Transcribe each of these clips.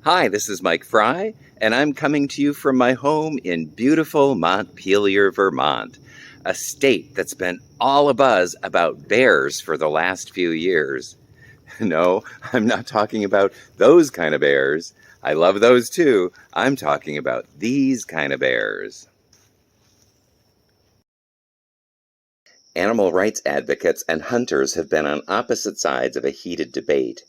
Hi, this is Mike Fry, and I'm coming to you from my home in beautiful Montpelier, Vermont, a state that's been all abuzz about bears for the last few years. No, I'm not talking about those kind of bears. I love those too. I'm talking about these kind of bears. Animal rights advocates and hunters have been on opposite sides of a heated debate,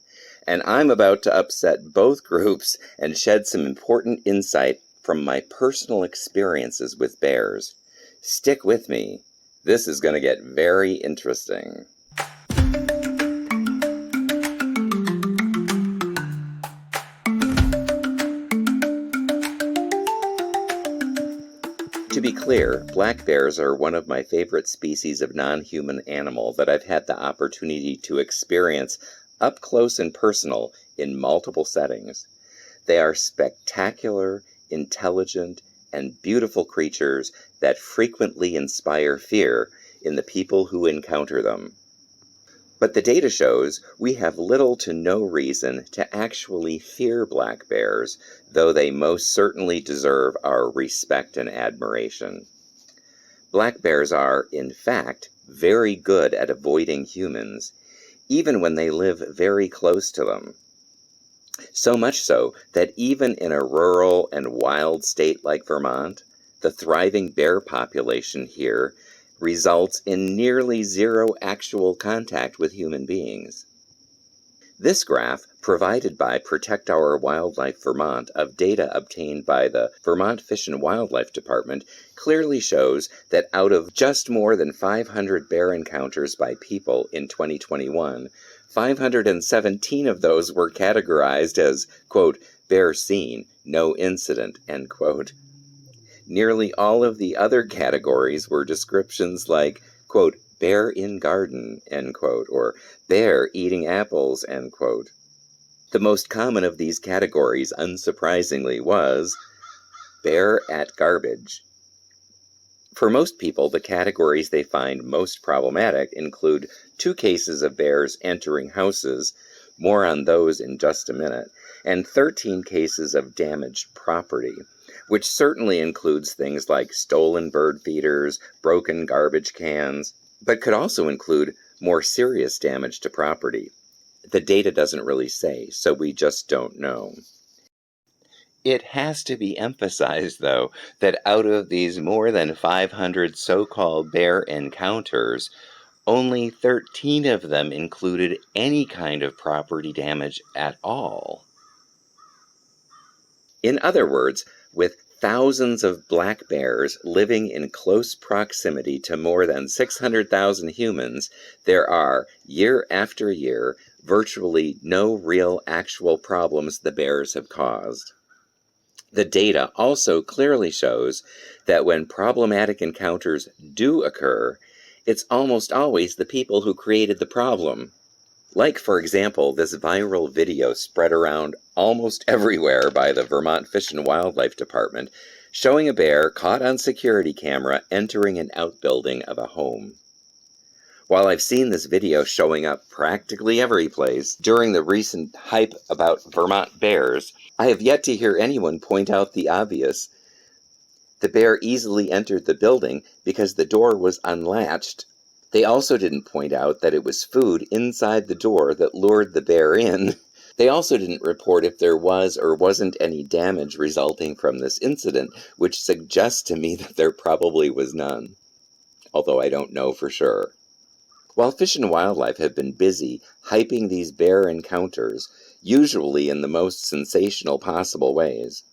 and I'm about to upset both groups and shed some important insight from my personal experiences with bears. Stick with me. This is going to get very interesting. To be clear, black bears are one of my favorite species of non-human animal that I've had the opportunity to experience up close and personal in multiple settings. They are spectacular, intelligent, and beautiful creatures that frequently inspire fear in the people who encounter them. But the data shows we have little to no reason to actually fear black bears, though they most certainly deserve our respect and admiration. Black bears are, in fact, very good at avoiding humans, even when they live very close to them. So much so that even in a rural and wild state like Vermont, the thriving bear population here results in nearly zero actual contact with human beings. This graph, provided by Protect Our Wildlife Vermont of data obtained by the Vermont Fish and Wildlife Department, clearly shows that out of just more than 500 bear encounters by people in 2021, 517 of those were categorized as, quote, bear seen, no incident, end quote. Nearly all of the other categories were descriptions like, quote, bear in garden, end quote, or bear eating apples, end quote. The most common of these categories, unsurprisingly, was bear at garbage. For most people, the categories they find most problematic include 2 cases of bears entering houses, more on those in just a minute, and 13 cases of damaged property, which certainly includes things like stolen bird feeders, broken garbage cans, but could also include more serious damage to property. The data doesn't really say, so we just don't know. It has to be emphasized, though, that out of these more than 500 so-called bear encounters, only 13 of them included any kind of property damage at all. In other words, with thousands of black bears living in close proximity to more than 600,000 humans, there are, year after year, virtually no real actual problems the bears have caused. The data also clearly shows that when problematic encounters do occur, it's almost always the people who created the problem. Like, for example, this viral video spread around almost everywhere by the Vermont Fish and Wildlife Department, showing a bear caught on security camera entering an outbuilding of a home. While I've seen this video showing up practically every place during the recent hype about Vermont bears, I have yet to hear anyone point out the obvious. The bear easily entered the building because the door was unlatched. They also didn't point out that it was food inside the door that lured the bear in. They also didn't report if there was or wasn't any damage resulting from this incident, which suggests to me that there probably was none, although I don't know for sure. While Fish and Wildlife have been busy hyping these bear encounters, usually in the most sensational possible ways,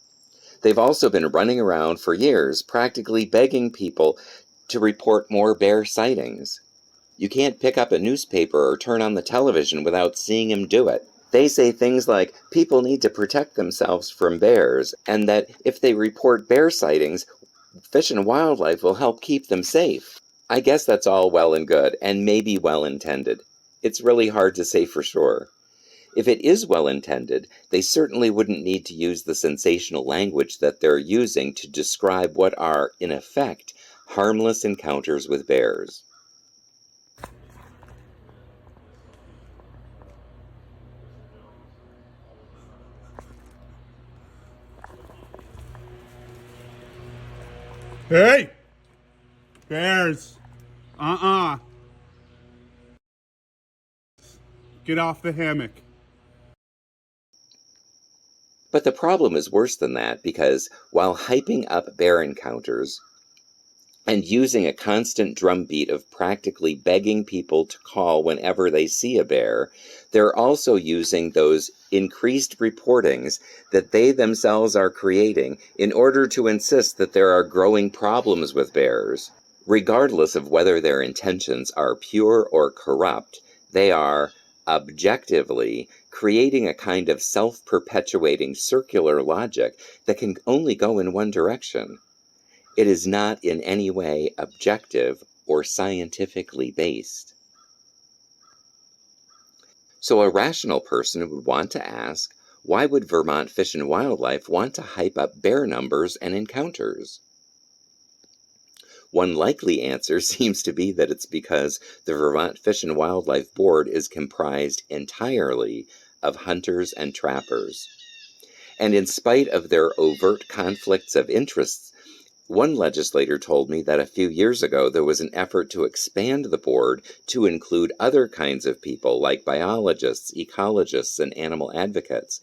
they've also been running around for years practically begging people to report more bear sightings. You can't pick up a newspaper or turn on the television without seeing them do it. They say things like people need to protect themselves from bears, and that if they report bear sightings, Fish and Wildlife will help keep them safe. I guess that's all well and good, and maybe well intended. It's really hard to say for sure. If it is well intended, they certainly wouldn't need to use the sensational language that they're using to describe what are, in effect, harmless encounters with bears. Hey! Bears! Get off the hammock. But the problem is worse than that, because while hyping up bear encounters and using a constant drumbeat of practically begging people to call whenever they see a bear, they're also using those increased reportings that they themselves are creating in order to insist that there are growing problems with bears. Regardless of whether their intentions are pure or corrupt, they are objectively creating a kind of self-perpetuating circular logic that can only go in one direction. It is not in any way objective or scientifically based. So a rational person would want to ask, why would Vermont Fish and Wildlife want to hype up bear numbers and encounters? One likely answer seems to be that it's because the Vermont Fish and Wildlife Board is comprised entirely of hunters and trappers. And in spite of their overt conflicts of interests, one legislator told me that a few years ago there was an effort to expand the board to include other kinds of people like biologists, ecologists, and animal advocates.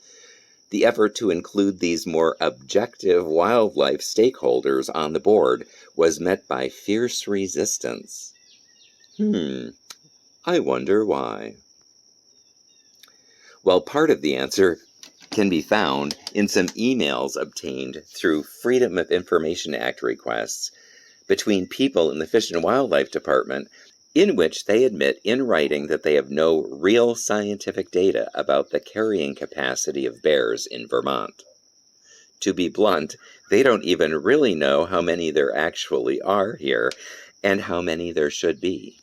The effort to include these more objective wildlife stakeholders on the board was met by fierce resistance. I wonder why. Well, part of the answer can be found in some emails obtained through Freedom of Information Act requests between people in the Fish and Wildlife Department, in which they admit in writing that they have no real scientific data about the carrying capacity of bears in Vermont. To be blunt, they don't even really know how many there actually are here and how many there should be.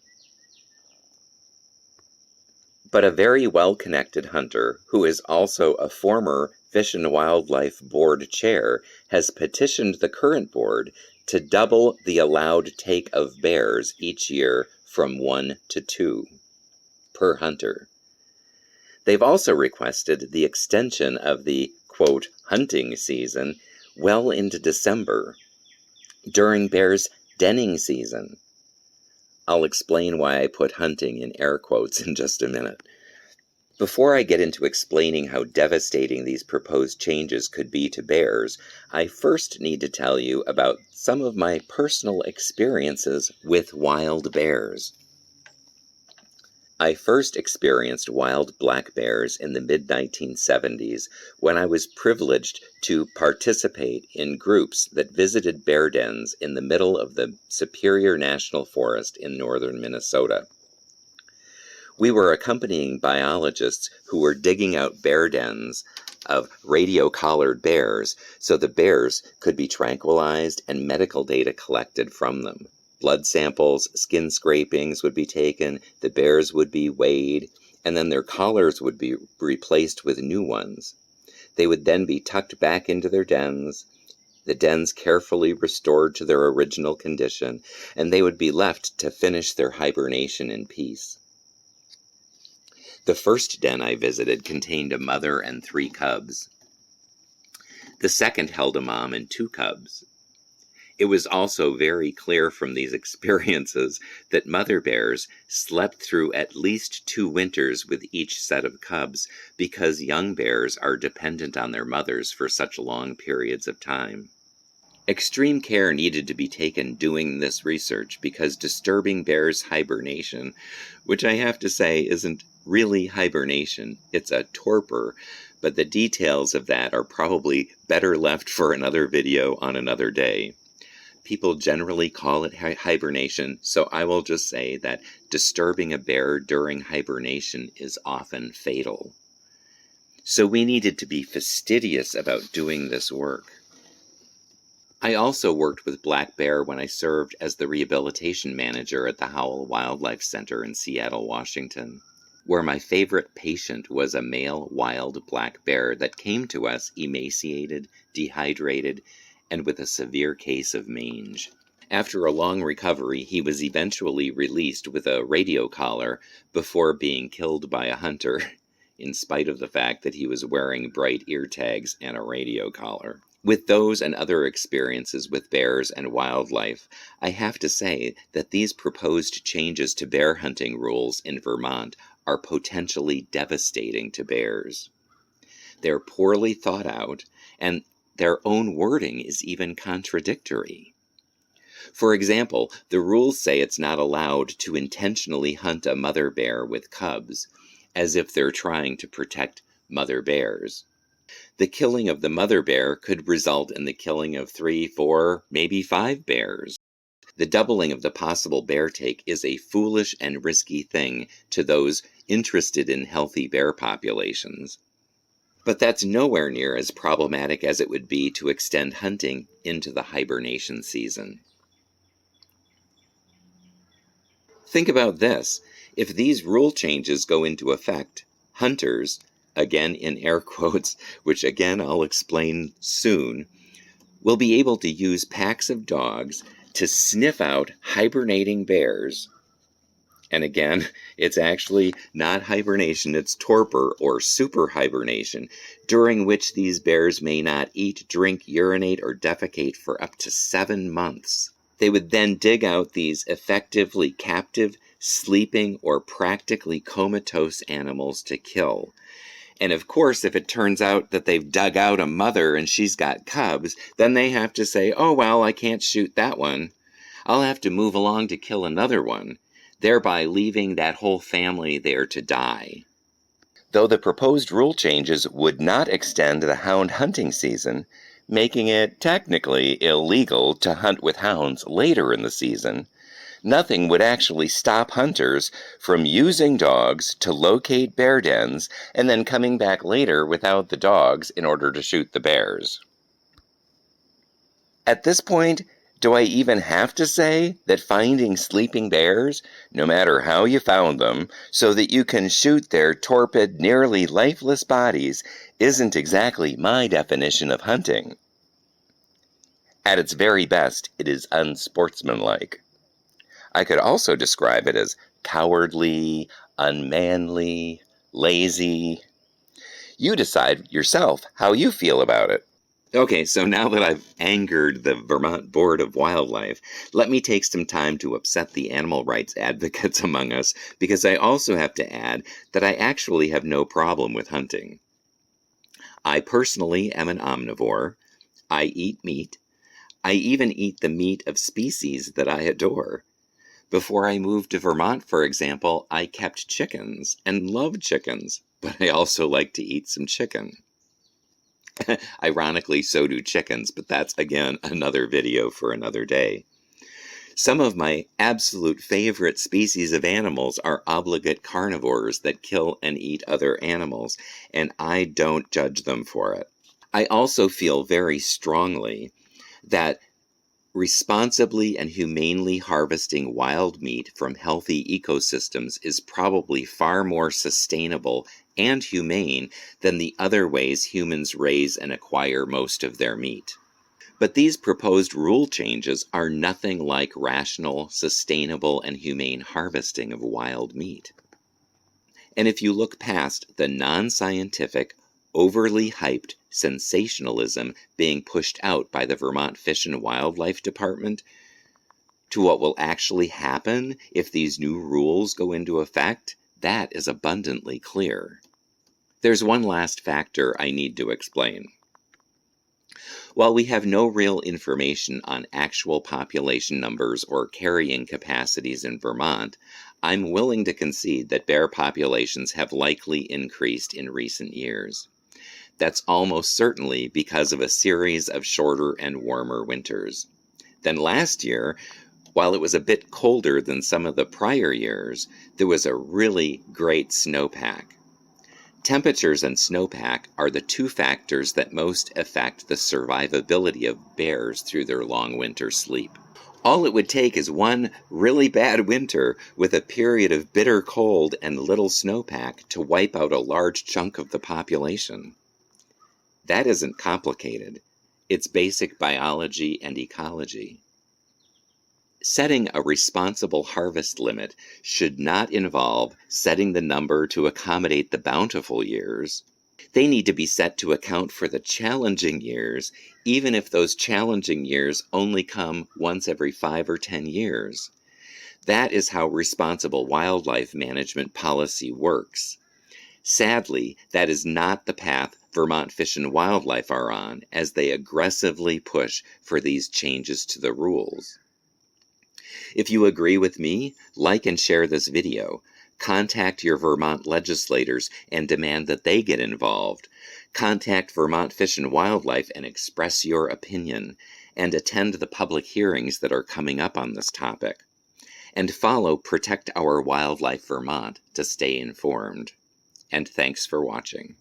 But a very well-connected hunter, who is also a former Fish and Wildlife Board chair, has petitioned the current board to double the allowed take of bears each year from 1 to 2 per hunter. They've also requested the extension of the, quote, hunting season well into December, during bears' denning season. I'll explain why I put hunting in air quotes in just a minute. Before I get into explaining how devastating these proposed changes could be to bears, I first need to tell you about some of my personal experiences with wild bears. I first experienced wild black bears in the mid-1970s when I was privileged to participate in groups that visited bear dens in the middle of the Superior National Forest in northern Minnesota. We were accompanying biologists who were digging out bear dens of radio-collared bears so the bears could be tranquilized and medical data collected from them. Blood samples, skin scrapings would be taken, the bears would be weighed, and then their collars would be replaced with new ones. They would then be tucked back into their dens, the dens carefully restored to their original condition, and they would be left to finish their hibernation in peace. The first den I visited contained a mother and 3 cubs. The second held a mom and 2 cubs. It was also very clear from these experiences that mother bears slept through at least 2 winters with each set of cubs because young bears are dependent on their mothers for such long periods of time. Extreme care needed to be taken doing this research because disturbing bears' hibernation, which I have to say isn't really hibernation, it's a torpor, but the details of that are probably better left for another video on another day. People generally call it hibernation, so I will just say that disturbing a bear during hibernation is often fatal. So we needed to be fastidious about doing this work. I also worked with black bear when I served as the rehabilitation manager at the Howell Wildlife Center in Seattle, Washington, where my favorite patient was a male wild black bear that came to us emaciated, dehydrated, and with a severe case of mange. After a long recovery, he was eventually released with a radio collar before being killed by a hunter, in spite of the fact that he was wearing bright ear tags and a radio collar. With those and other experiences with bears and wildlife, I have to say that these proposed changes to bear hunting rules in Vermont are potentially devastating to bears. They're poorly thought out, and their own wording is even contradictory. For example, the rules say it's not allowed to intentionally hunt a mother bear with cubs, as if they're trying to protect mother bears. The killing of the mother bear could result in the killing of 3, 4, maybe 5 bears. The doubling of the possible bear take is a foolish and risky thing to those interested in healthy bear populations. But that's nowhere near as problematic as it would be to extend hunting into the hibernation season. Think about this. If these rule changes go into effect, hunters, again in air quotes, which again I'll explain soon, will be able to use packs of dogs to sniff out hibernating bears. And again, it's actually not hibernation, it's torpor or super hibernation, during which these bears may not eat, drink, urinate, or defecate for up to 7 months. They would then dig out these effectively captive, sleeping, or practically comatose animals to kill. And of course, if it turns out that they've dug out a mother and she's got cubs, then they have to say, oh, well, I can't shoot that one. I'll have to move along to kill another one, thereby leaving that whole family there to die. Though the proposed rule changes would not extend the hound hunting season, making it technically illegal to hunt with hounds later in the season, nothing would actually stop hunters from using dogs to locate bear dens and then coming back later without the dogs in order to shoot the bears. At this point, do I even have to say that finding sleeping bears, no matter how you found them, so that you can shoot their torpid, nearly lifeless bodies, isn't exactly my definition of hunting? At its very best, it is unsportsmanlike. I could also describe it as cowardly, unmanly, lazy. You decide yourself how you feel about it. Okay, so now that I've angered the Vermont Board of Wildlife, let me take some time to upset the animal rights advocates among us, because I also have to add that I actually have no problem with hunting. I personally am an omnivore. I eat meat. I even eat the meat of species that I adore. Before I moved to Vermont, for example, I kept chickens and loved chickens, but I also like to eat some chicken. Ironically, so do chickens, but that's, again, another video for another day. Some of my absolute favorite species of animals are obligate carnivores that kill and eat other animals, and I don't judge them for it. I also feel very strongly that responsibly and humanely harvesting wild meat from healthy ecosystems is probably far more sustainable and humane than the other ways humans raise and acquire most of their meat. But these proposed rule changes are nothing like rational, sustainable, and humane harvesting of wild meat. And if you look past the non-scientific, overly hyped sensationalism being pushed out by the Vermont Fish and Wildlife Department to what will actually happen if these new rules go into effect, that is abundantly clear. There's one last factor I need to explain. While we have no real information on actual population numbers or carrying capacities in Vermont, I'm willing to concede that bear populations have likely increased in recent years. That's almost certainly because of a series of shorter and warmer winters. Then last year, while it was a bit colder than some of the prior years, there was a really great snowpack. Temperatures and snowpack are the two factors that most affect the survivability of bears through their long winter sleep. All it would take is one really bad winter with a period of bitter cold and little snowpack to wipe out a large chunk of the population. That isn't complicated. It's basic biology and ecology. Setting a responsible harvest limit should not involve setting the number to accommodate the bountiful years. They need to be set to account for the challenging years, even if those challenging years only come once every 5 or 10 years. That is how responsible wildlife management policy works. Sadly, that is not the path Vermont Fish and Wildlife are on as they aggressively push for these changes to the rules. If you agree with me, like and share this video. Contact your Vermont legislators and demand that they get involved. Contact Vermont Fish and Wildlife and express your opinion, and attend the public hearings that are coming up on this topic. And follow Protect Our Wildlife Vermont to stay informed. And thanks for watching.